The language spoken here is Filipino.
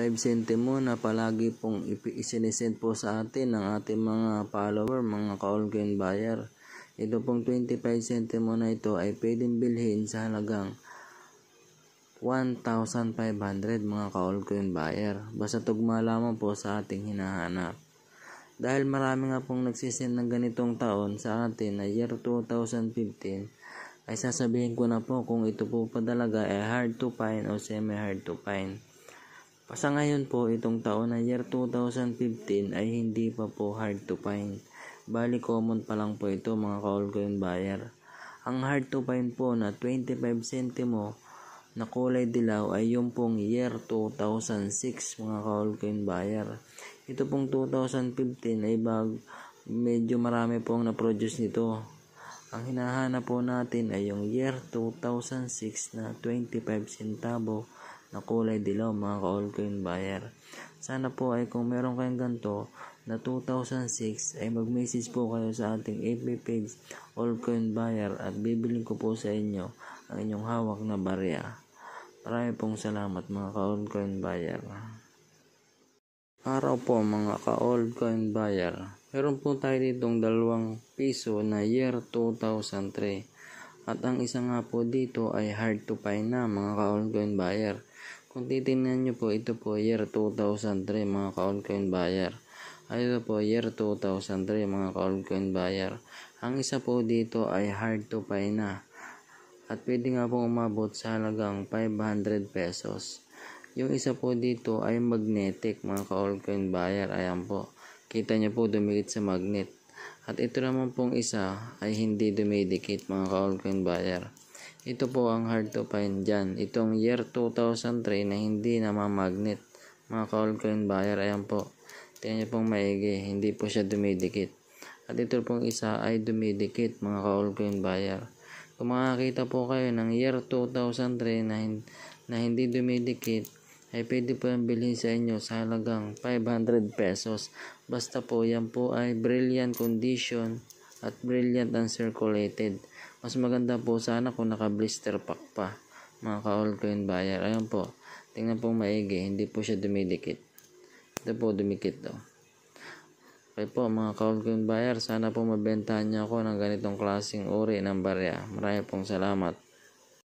25 centimo na palagi pong isinisend po sa atin ng ating mga follower, mga ka-Allcoin buyer. Ito pong 25 centimo na ito ay pwedeng bilhin sa halagang 1,500 mga ka-Allcoin buyer. Basta tugma lamang po sa ating hinahanap. Dahil marami nga pong nagsisend ng ganitong taon sa atin na year 2015, ay sasabihin ko na po kung ito po pa talaga ay hard to find o semi-hard to find. Sa ngayon po, itong taon na year 2015 ay hindi pa po hard to find. Bali common pa lang po ito mga ka-Allcoin buyer. Ang hard to find po na 25 centimo na kulay dilaw ay yung pong year 2006 mga ka-Allcoin buyer. Ito pong 2015 ay medyo marami pong na-produce nito. Ang hinahanap po natin ay yung year 2006 na 25 centavo na kulay dilaw mga ka-Allcoin buyer. Sana po ay kung meron kayong ganito na 2006 ay mag-message po kayo sa ating FB page Allcoin buyer at bibiling ko po sa inyo ang inyong hawak na barya. Marami pong salamat mga ka-Allcoin buyer. Araw po mga ka-Allcoin buyer. Meron po tayo ditong 2 piso na year 2003. At ang isa nga po dito ay hard to find na mga ka-Allcoin buyer. Kung titingnan nyo po, ito po year 2003 mga ka-Allcoin buyer. Ay ito po year 2003 mga ka-Allcoin buyer. Ang isa po dito ay hard to find na. At pwede nga po umabot sa halagang 500 pesos. Yung isa po dito ay magnetic mga ka-Allcoin buyer. Ayan po. Kita nyo po dumikit sa magnet. At ito naman pong isa ay hindi dumidikit mga ka-Allcoin buyer. Ito po ang hard to find dyan. Itong year 2003 na hindi namamagnet mga ka-Allcoin buyer. Ayan po. Tingnan nyo pong maigi. Hindi po siya dumidikit. At ito pong isa ay dumidikit mga ka-Allcoin buyer. Kung makakita po kayo ng year 2003 na hindi dumidikit, ay pwede po yung bilhin sa inyo sa halagang 500 pesos. Basta po yan po ay brilliant condition at brilliant uncirculated. Mas maganda po sana kung naka-blister pack pa mga ka-Allcoin buyer. Ayan po. Tingnan po maigi. Hindi po siya dumidikit. Ito po dumikit to. Okay po mga ka-Allcoin buyer. Sana po mabentahan niyo ako ng ganitong klaseng uri ng barya. Marami pong salamat.